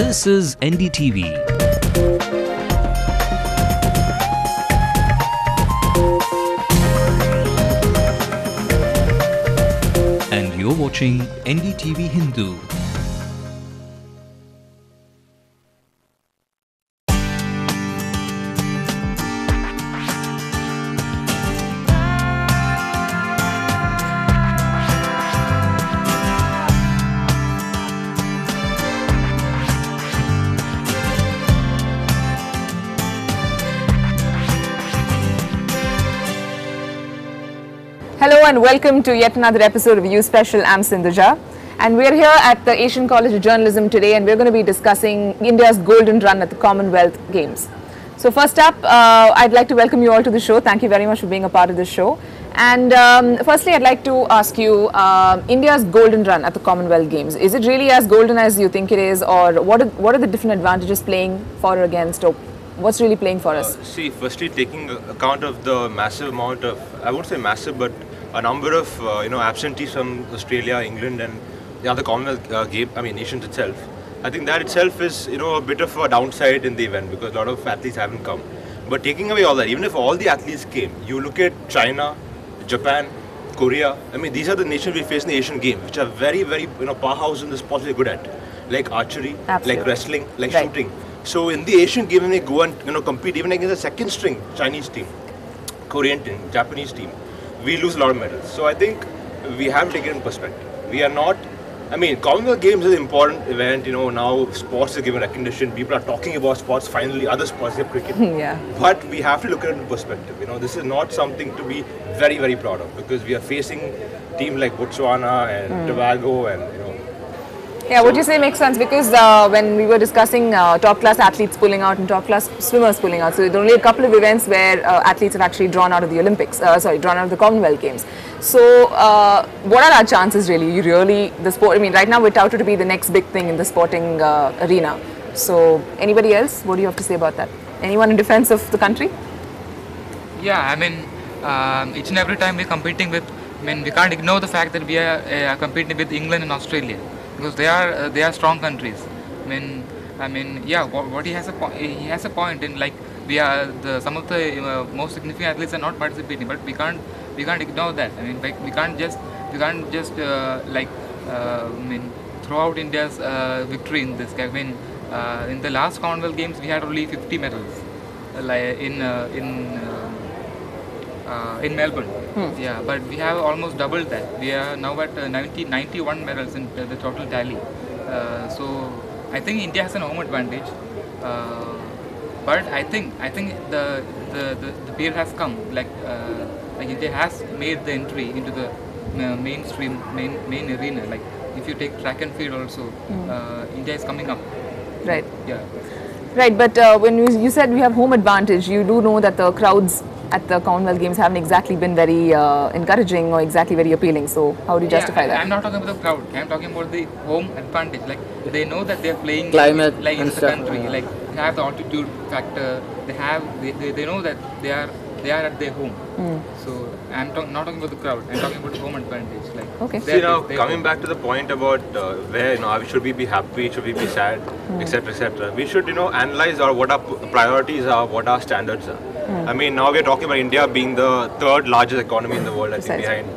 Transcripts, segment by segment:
This is NDTV. And you're watching NDTV Hindu. Hello and welcome to yet another episode of You Special. I'm Sindhuja, and we're here at the Asian College of Journalism today, and we're going to be discussing India's golden run at the Commonwealth Games. So first up, I'd like to welcome you all to the show. Thank you very much for being a part of this show. And firstly, I'd like to ask you, India's golden run at the Commonwealth Games, is it really as golden as you think it is, or what are the different advantages playing for or against, or what's really playing for us? See, firstly, taking account of the massive amount of, I won't say massive, but a number of absentees from Australia, England, and the other Commonwealth nations itself. I think that itself is a bit of a downside in the event because a lot of athletes haven't come. But taking away all that, even if all the athletes came, you look at China, Japan, Korea. I mean, these are the nations we face in the Asian Games, which are very, very powerhouse in the sports they're good at, like archery, like wrestling, like shooting. So in the Asian Games, when they go and compete even against the second string Chinese team, Korean team, Japanese team, we lose a lot of medals. So I think we have to take it in perspective. We are not, Commonwealth Games is an important event, now sports are given recognition, people are talking about sports finally, other sports like cricket. But we have to look at it in perspective. This is not something to be very, very proud of because we are facing teams like Botswana and Tobago and Yeah, what you say makes sense because when we were discussing top class athletes pulling out and top class swimmers pulling out, so there are only a couple of events where athletes have actually drawn out of the Olympics, drawn out of the Commonwealth Games. So what are our chances really? The sport, right now we're touted to be the next big thing in the sporting arena. So anybody else, what do you have to say about that? Anyone in defense of the country? Yeah, each and every time we're competing with, we can't ignore the fact that we are competing with England and Australia. Because they are strong countries. What he has a point in, like, we are some of the most significant athletes are not participating, but we can't ignore that. We can't just throw out India's victory in this. In the last Commonwealth Games we had only 50 medals, in Melbourne. Yeah, but we have almost doubled that. We are now at 91 medals in the total tally. So I think India has an home advantage. But I think the period has come. India has made the entry into the mainstream main arena. Like if you take track and field also, India is coming up. Right. Yeah. Right, but when you said we have home advantage, you do know that the crowds at the Commonwealth Games haven't exactly been very encouraging or exactly very appealing. So how do you justify that? I'm not talking about the crowd. I'm talking about the home advantage. Like they know that they're playing climate in the country. Like they have the altitude factor. They know that they are at their home. So I'm not talking about the crowd. I'm talking about the home advantage. Okay. See, coming back to the point about where should we be happy, should we be sad, etc., etc. We should analyze what our priorities are, what our standards are. Now we're talking about India being the third largest economy in the world, I think, behind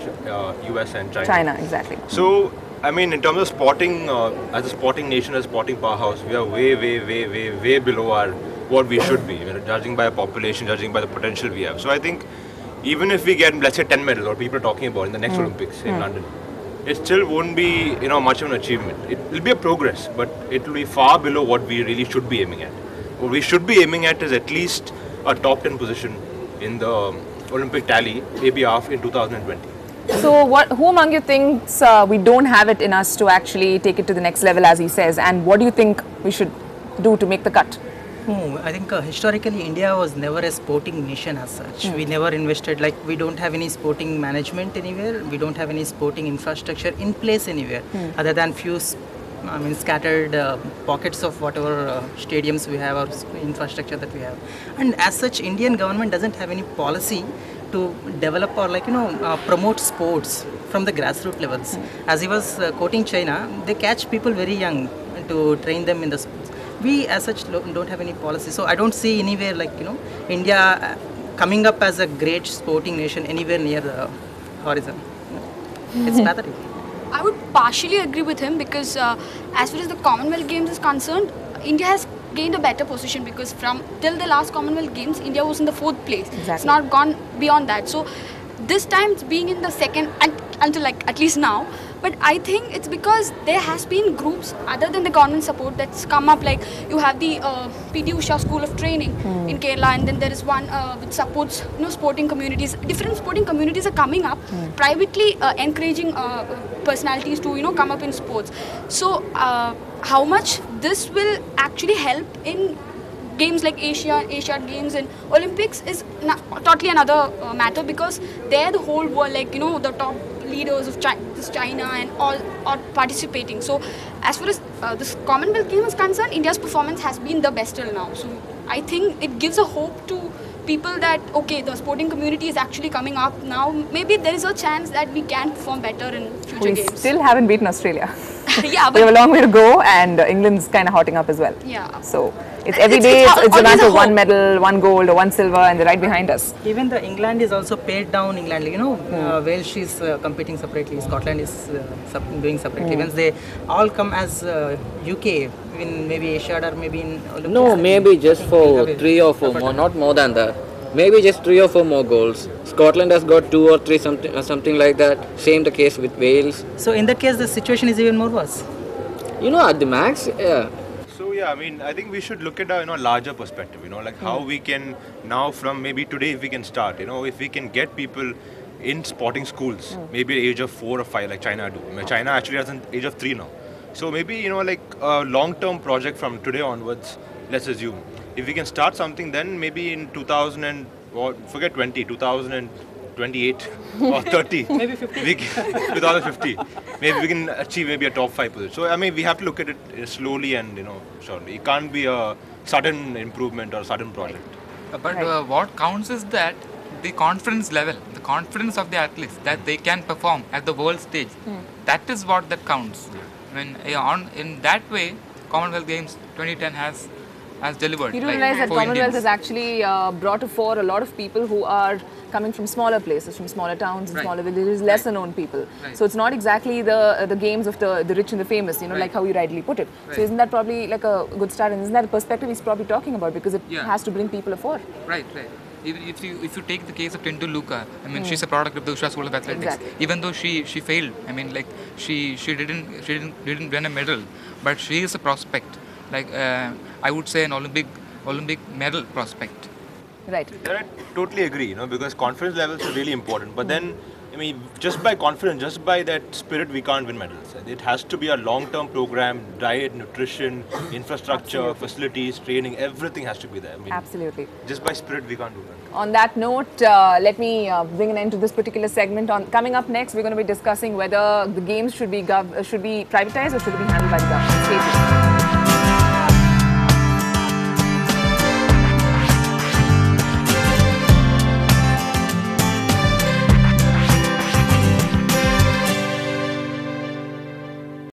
US and China. China, exactly. So, in terms of sporting, as a sporting nation, as a sporting powerhouse, we are way below what we should be, judging by our population, judging by the potential we have. So I think even if we get, let's say, 10 medals, or people are talking about in the next Olympics in London, it still won't be much of an achievement. It will be a progress, but it will be far below what we really should be aiming at. What we should be aiming at is at least a top 10 position in the Olympic tally, maybe in 2020. So who among you thinks we don't have it in us to actually take it to the next level, as he says, and what do you think we should do to make the cut? I think historically India was never a sporting nation as such. We never invested, we don't have any sporting management anywhere, we don't have any sporting infrastructure in place anywhere other than few scattered pockets of whatever stadiums we have or infrastructure that we have. And as such, Indian government doesn't have any policy to develop or promote sports from the grassroots levels. As he was quoting China, they catch people very young to train them in the sports. we as such don't have any policy. So I don't see anywhere like, you know, India coming up as a great sporting nation anywhere near the horizon. It's pathetic. I would partially agree with him because as far as the Commonwealth Games is concerned, India has gained a better position because from till the last Commonwealth Games, India was in the 4th place. Exactly. It's not gone beyond that. So this time it's being in the second until like at least now. But I think it's because there has been groups other than the government support that's come up. Like you have the PT Usha School of Training in Kerala, and then there is one which supports sporting communities. Different sporting communities are coming up privately, encouraging personalities to come up in sports. So how much this will actually help in games like Asian Games and Olympics is totally another matter, because there the whole world, like the top leaders of China and all are participating. So as far as this Commonwealth Games is concerned, India's performance has been the best till now. So I think it gives a hope to people that okay, the sporting community is actually coming up now. Maybe there is a chance that we can perform better in future We games. still haven't beaten Australia. Yeah, We have a but long way to go, and England's kind of hotting up as well. yeah. So it's every day, it's a always matter a of one hope. medal, one gold, or one silver, and they're right behind us. Even the England is also paid down. England, Wales is competing separately. Scotland is doing separately. Even they all come as UK in maybe Asia or maybe in Olympics. No, maybe just for Okay. 3 or 4 more, not more than that. Maybe just 3 or 4 more goals. Scotland has got 2 or 3, something like that. Same the case with Wales. So in that case, the situation is even more worse. At the max, yeah. So yeah, I mean, I think we should look at a larger perspective. Like how we can now, from maybe today, if we can start. If we can get people in sporting schools, maybe at the age of 4 or 5, like China do. I mean, China actually has an age of 3 now. So maybe like a long-term project from today onwards. Let's assume if we can start something, then maybe in 2028 or 30, Maybe 50. 2050, maybe we can achieve maybe a top 5 position. So I mean, we have to look at it slowly and surely. It can't be a sudden improvement or sudden project. But what counts is that the confidence level, the confidence of the athletes that they can perform at the world stage. That is what that counts. I mean, in that way, Commonwealth Games 2010 has delivered. You do like, realize that for Commonwealth Indians. has actually brought to fore a lot of people who are coming from smaller places, from smaller towns and Right. smaller villages, lesser known people. Right. So it's not exactly the games of the rich and the famous, Right. like how you rightly put it. Right. So isn't that probably like a good start, and isn't that a perspective he's probably talking about, because it Yeah. has to bring people afore? Right. Even if you take the case of Tendulkar, I mean, she's a product of the Usha School of Athletics. Exactly. Even though she failed, I mean, like she didn't win a medal, but she is a prospect. Like I would say an Olympic medal prospect. Right. Yeah, I totally agree, because confidence levels are really important. But then, I mean, just by confidence, just by that spirit, we can't win medals. It has to be a long-term program, diet, nutrition, infrastructure, facilities, training, everything has to be there. I mean, Absolutely. just by spirit, we can't do that. On that note, let me bring an end to this particular segment. Coming up next, we're going to be discussing whether the games should be privatized or should it be handled by the government. Stay tuned.